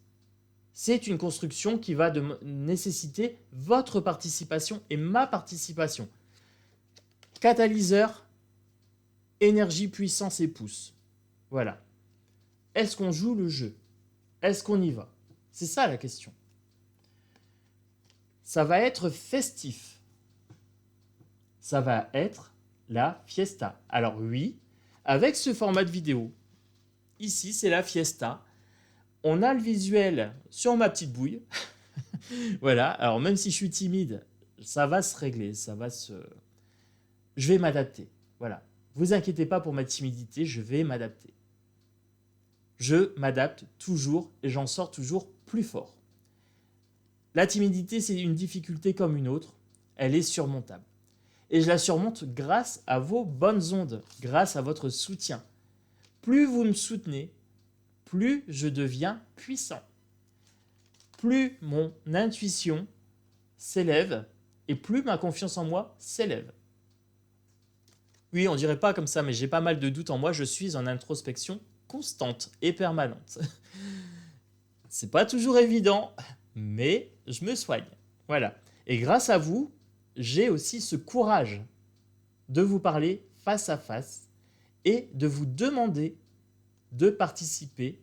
C'est une construction qui va nécessiter votre participation et ma participation. Catalyseur, énergie, puissance et pouce. Voilà. Est-ce qu'on joue le jeu? Est-ce qu'on y va? C'est ça la question. Ça va être festif. Ça va être la fiesta. Alors oui, avec ce format de vidéo, ici c'est la fiesta. On a le visuel sur ma petite bouille. Voilà, alors même si je suis timide, ça va se régler, je vais m'adapter. Voilà, vous inquiétez pas pour ma timidité, je vais m'adapter. Je m'adapte toujours et j'en sors toujours plus fort. La timidité, c'est une difficulté comme une autre, elle est surmontable. Et je la surmonte grâce à vos bonnes ondes, grâce à votre soutien. Plus vous me soutenez, plus je deviens puissant. Plus mon intuition s'élève et plus ma confiance en moi s'élève. Oui, on dirait pas comme ça, mais j'ai pas mal de doutes en moi. Je suis en introspection constante et permanente. C'est pas toujours évident, mais je me soigne. Voilà. Et grâce à vous, j'ai aussi ce courage de vous parler face à face et de vous demander de participer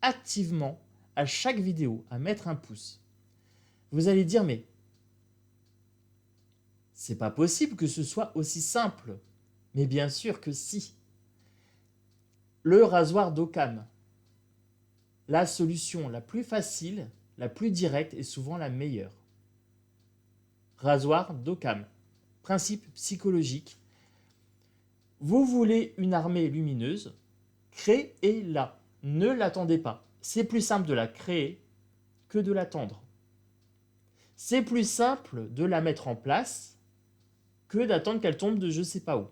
activement à chaque vidéo, à mettre un pouce. Vous allez dire, mais c'est pas possible que ce soit aussi simple. Mais bien sûr que si. Le rasoir d'Occam, la solution la plus facile, la plus directe et souvent la meilleure. Rasoir d'Occam. Principe psychologique. Vous voulez une armée lumineuse, créez-la. Ne l'attendez pas. C'est plus simple de la créer que de l'attendre. C'est plus simple de la mettre en place que d'attendre qu'elle tombe de je sais pas où.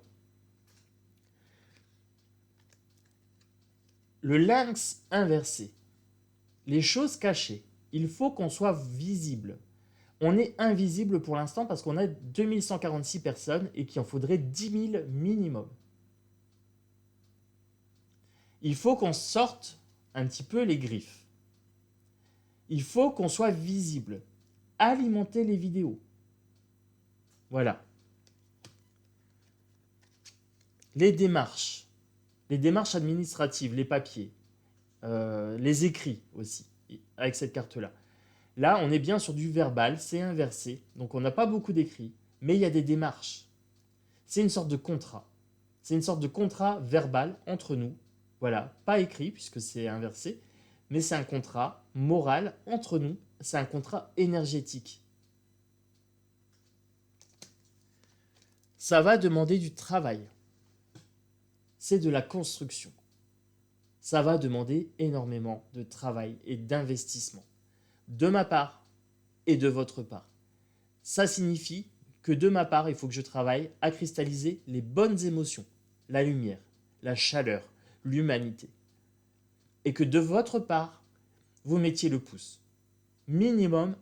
Le lynx inversé. Les choses cachées. Il faut qu'on soit visible. On est invisible pour l'instant parce qu'on a 2146 personnes et qu'il en faudrait 10 000 minimum. Il faut qu'on sorte un petit peu les griffes. Il faut qu'on soit visible. Alimenter les vidéos. Voilà. Les démarches administratives, les papiers, les écrits aussi, avec cette carte-là. Là, on est bien sur du verbal, c'est inversé, donc on n'a pas beaucoup d'écrits, mais il y a des démarches. C'est une sorte de contrat. C'est une sorte de contrat verbal entre nous. Voilà, pas écrit puisque c'est inversé, mais c'est un contrat moral entre nous. C'est un contrat énergétique. Ça va demander du travail. C'est de la construction. Ça va demander énormément de travail et d'investissement. de ma part et de votre part. Ça signifie que de ma part, il faut que je travaille à cristalliser les bonnes émotions, la lumière, la chaleur, l'humanité. Et que de votre part, vous mettiez le pouce. Minimum,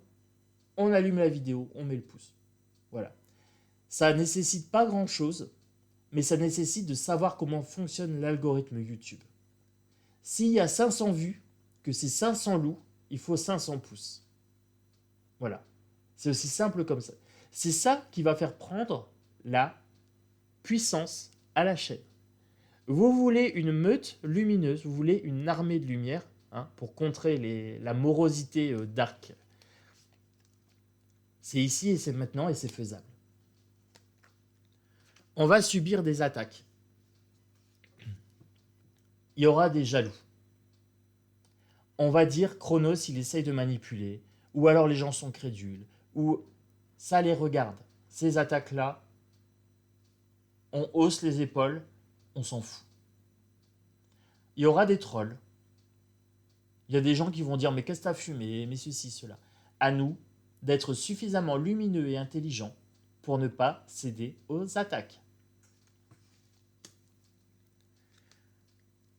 on allume la vidéo, on met le pouce. Voilà. Ça nécessite pas grand-chose, mais ça nécessite de savoir comment fonctionne l'algorithme YouTube. S'il y a 500 vues, que c'est 500 loups, il faut 500 pouces. Voilà. C'est aussi simple comme ça. C'est ça qui va faire prendre la puissance à la chaîne. Vous voulez une meute lumineuse, vous voulez une armée de lumière pour contrer la morosité dark. C'est ici et c'est maintenant et c'est faisable. On va subir des attaques. Il y aura des jaloux. On va dire Chronos, il essaye de manipuler, ou alors les gens sont crédules, ou ça les regarde. Ces attaques-là, on hausse les épaules, on s'en fout. Il y aura des trolls. Il y a des gens qui vont dire mais qu'est-ce que t'as fumé, mais ceci, cela. À nous d'être suffisamment lumineux et intelligents pour ne pas céder aux attaques.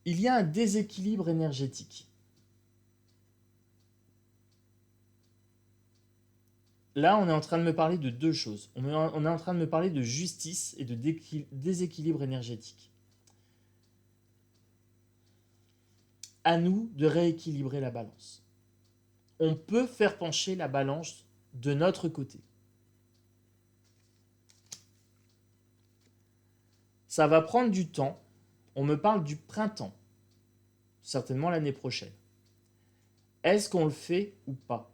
Il y a un déséquilibre énergétique. Là, on est en train de me parler de deux choses. On est en train de me parler de justice et de déséquilibre énergétique. À nous de rééquilibrer la balance. On peut faire pencher la balance de notre côté. Ça va prendre du temps. On me parle du printemps. Certainement l'année prochaine. Est-ce qu'on le fait ou pas ?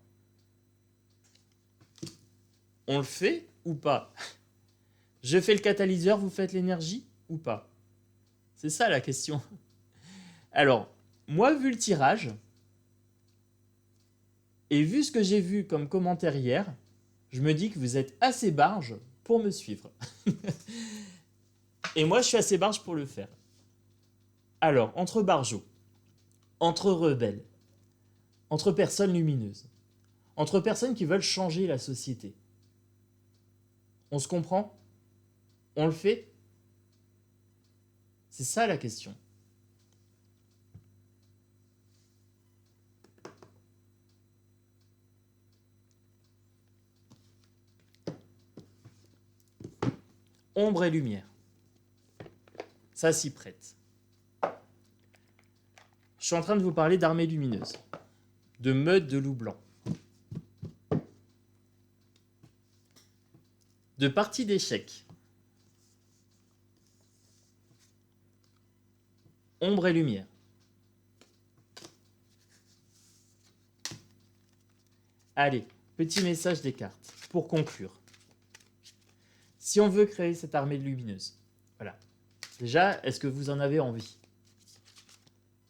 On le fait ou pas ? Je fais le catalyseur, vous faites l'énergie ou pas ? C'est ça la question. Alors, moi, vu le tirage, et vu ce que j'ai vu comme commentaire hier, je me dis que vous êtes assez barge pour me suivre. Et moi, je suis assez barge pour le faire. Alors, entre barjots, entre rebelles, entre personnes lumineuses, entre personnes qui veulent changer la société, on se comprend ? On le fait ? C'est ça la question. Ombre et lumière. Ça s'y prête. Je suis en train de vous parler d'armée lumineuse, de meute de loups blancs, de partie d'échecs. Ombre et lumière. Allez, petit message des cartes pour conclure. Si on veut créer cette armée lumineuse, voilà. Déjà, est-ce que vous en avez envie ?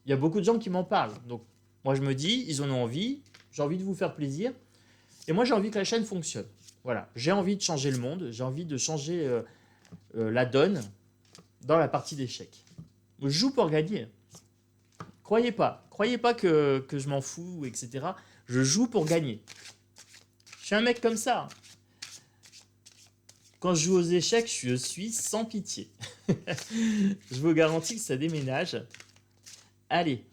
Il y a beaucoup de gens qui m'en parlent. Donc, moi, je me dis, ils en ont envie, j'ai envie de vous faire plaisir. Et moi, j'ai envie que la chaîne fonctionne. Voilà, j'ai envie de changer le monde, j'ai envie de changer la donne dans la partie d'échecs. Je joue pour gagner. Croyez pas que je m'en fous, etc. Je joue pour gagner. Je suis un mec comme ça. Quand je joue aux échecs, je suis sans pitié. Je vous garantis que ça déménage. Allez.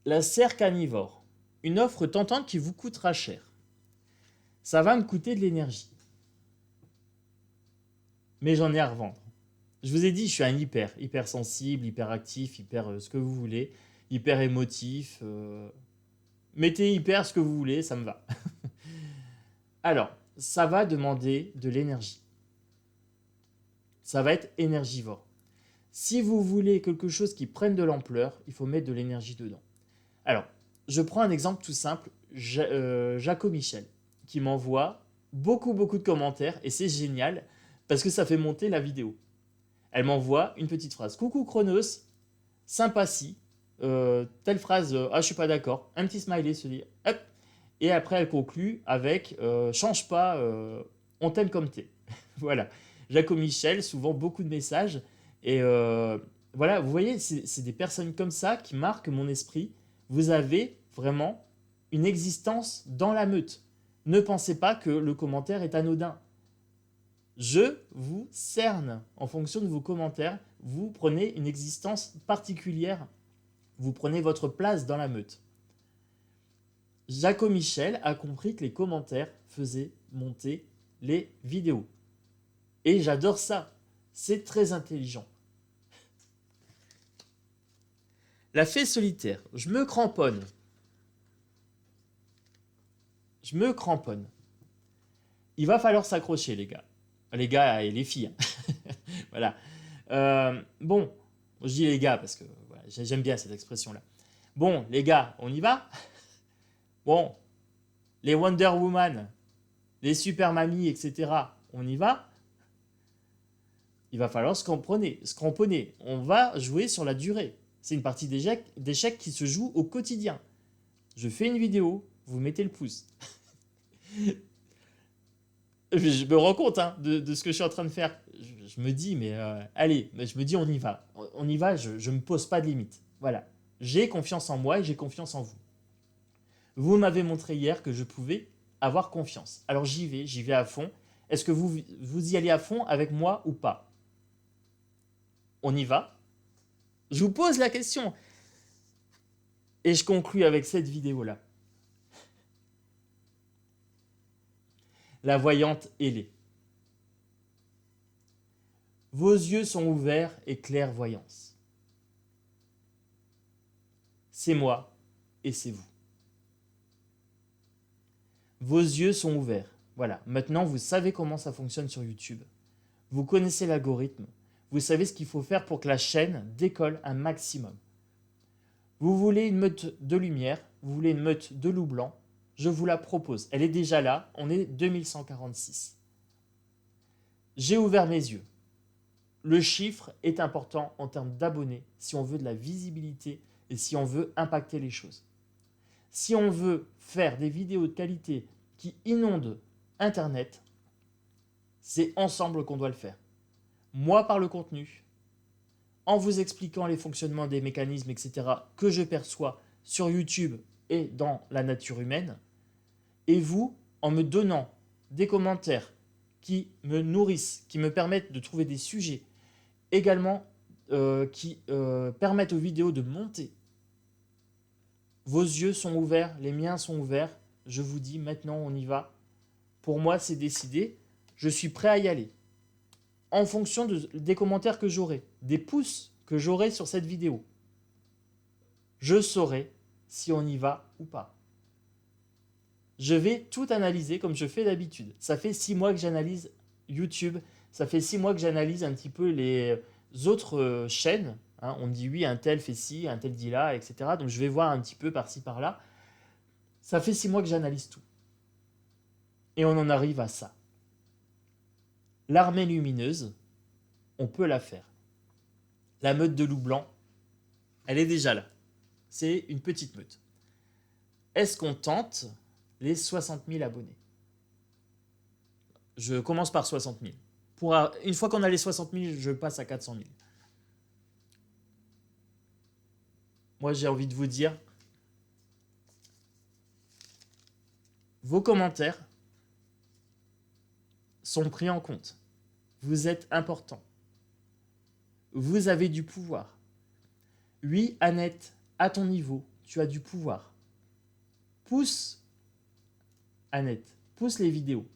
La serre carnivore. Une offre tentante qui vous coûtera cher. Ça va me coûter de l'énergie. Mais j'en ai à revendre. Je vous ai dit, je suis un hyper sensible, hyper actif, hyper ce que vous voulez, hyper émotif. Mettez hyper ce que vous voulez, ça me va. Alors, ça va demander de l'énergie. Ça va être énergivore. Si vous voulez quelque chose qui prenne de l'ampleur, il faut mettre de l'énergie dedans. Alors, je prends un exemple tout simple, Jaco Michel, qui m'envoie beaucoup de commentaires, et c'est génial, parce que ça fait monter la vidéo. Elle m'envoie une petite phrase. Coucou Chronos, sympathie, telle phrase, je suis pas d'accord, un petit smiley se dit, hop, et après elle conclut avec change pas, on t'aime comme t'es. Voilà. Jaco Michel, souvent beaucoup de messages, et Voilà, vous voyez, c'est des personnes comme ça qui marquent mon esprit. Vous avez vraiment une existence dans la meute. Ne pensez pas que le commentaire est anodin. Je vous cerne en fonction de vos commentaires. Vous prenez une existence particulière. Vous prenez votre place dans la meute. Jaco Michel a compris que les commentaires faisaient monter les vidéos. Et j'adore ça. C'est très intelligent. La fée solitaire. Je me cramponne. Je me cramponne. Il va falloir s'accrocher, les gars. Les gars et les filles. Voilà. Bon, je dis les gars parce que voilà, j'aime bien cette expression-là. Bon, les gars, on y va? Bon, les Wonder Woman, les Super Mamies, etc., on y va? Il va falloir se cramponner. On va jouer sur la durée. C'est une partie d'échecs qui se joue au quotidien. Je fais une vidéo, vous mettez le pouce. Je me rends compte de ce que je suis en train de faire. Je me dis, mais allez, je me dis, on y va. On y va, je ne me pose pas de limite. Voilà. J'ai confiance en moi et j'ai confiance en vous. Vous m'avez montré hier que je pouvais avoir confiance. Alors j'y vais à fond. Est-ce que vous y allez à fond avec moi ou pas? On y va? Je vous pose la question. Et je conclus avec cette vidéo-là. La voyante ailée. Vos yeux sont ouverts et clairvoyance. C'est moi et c'est vous. Vos yeux sont ouverts. Voilà, maintenant vous savez comment ça fonctionne sur YouTube. Vous connaissez l'algorithme. Vous savez ce qu'il faut faire pour que la chaîne décolle un maximum. Vous voulez une meute de lumière, vous voulez une meute de loup blanc, je vous la propose. Elle est déjà là, on est 2146. J'ai ouvert mes yeux. Le chiffre est important en termes d'abonnés si on veut de la visibilité et si on veut impacter les choses. Si on veut faire des vidéos de qualité qui inondent Internet, c'est ensemble qu'on doit le faire. Moi par le contenu, en vous expliquant les fonctionnements des mécanismes, etc., que je perçois sur YouTube et dans la nature humaine, et vous en me donnant des commentaires qui me nourrissent, qui me permettent de trouver des sujets, également qui permettent aux vidéos de monter. Vos yeux sont ouverts, les miens sont ouverts, je vous dis maintenant on y va. Pour moi c'est décidé, je suis prêt à y aller. En fonction des commentaires que j'aurai, des pouces que j'aurai sur cette vidéo, je saurai si on y va ou pas. Je vais tout analyser comme je fais d'habitude. Ça fait 6 mois que j'analyse YouTube, ça fait 6 mois que j'analyse un petit peu les autres chaînes. Hein. On dit oui, un tel fait ci, un tel dit là, etc. Donc je vais voir un petit peu par-ci, par-là. Ça fait 6 mois que j'analyse tout. Et on en arrive à ça. L'armée lumineuse, on peut la faire. La meute de loup blanc, elle est déjà là. C'est une petite meute. Est-ce qu'on tente les 60 000 abonnés? Je commence par 60 000. Une fois qu'on a les 60 000, je passe à 400 000. Moi, j'ai envie de vous dire, vos commentaires sont pris en compte. Vous êtes important. Vous avez du pouvoir. Oui, Annette, à ton niveau, tu as du pouvoir. Pousse, Annette, pousse les vidéos.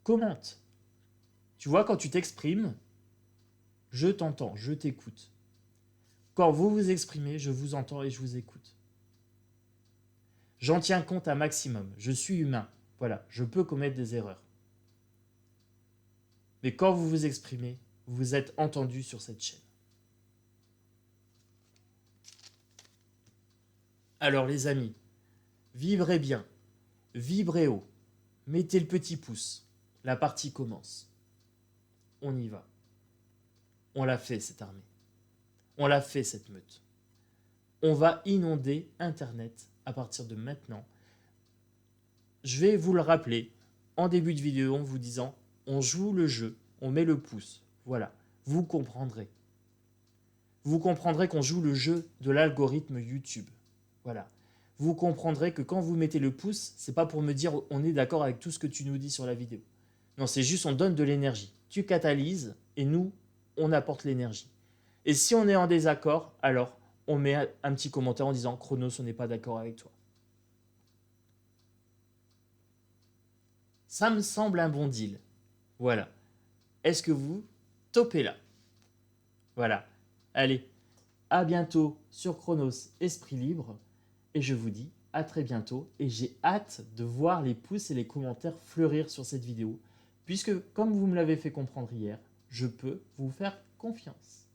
Commente. Tu vois, quand tu t'exprimes, je t'entends, je t'écoute. Quand vous vous exprimez, je vous entends et je vous écoute. J'en tiens compte un maximum. Je suis humain. Voilà, je peux commettre des erreurs. Mais quand vous vous exprimez, vous êtes entendu sur cette chaîne. Alors les amis, vibrez bien, vibrez haut, mettez le petit pouce. La partie commence. On y va. On l'a fait cette armée. On l'a fait cette meute. On va inonder Internet à partir de maintenant. Je vais vous le rappeler en début de vidéo en vous disant, on joue le jeu, on met le pouce. Voilà, vous comprendrez. Vous comprendrez qu'on joue le jeu de l'algorithme YouTube. Voilà. Vous comprendrez que quand vous mettez le pouce, c'est pas pour me dire on est d'accord avec tout ce que tu nous dis sur la vidéo. Non, c'est juste on donne de l'énergie. Tu catalyses et nous, on apporte l'énergie. Et si on est en désaccord, alors on met un petit commentaire en disant Chronos, on n'est pas d'accord avec toi. Ça me semble un bon deal. Voilà. Est-ce que vous topez là? Voilà. Allez, à bientôt sur Chronos Esprit Libre. Et je vous dis à très bientôt. Et j'ai hâte de voir les pouces et les commentaires fleurir sur cette vidéo. Puisque, comme vous me l'avez fait comprendre hier, je peux vous faire confiance.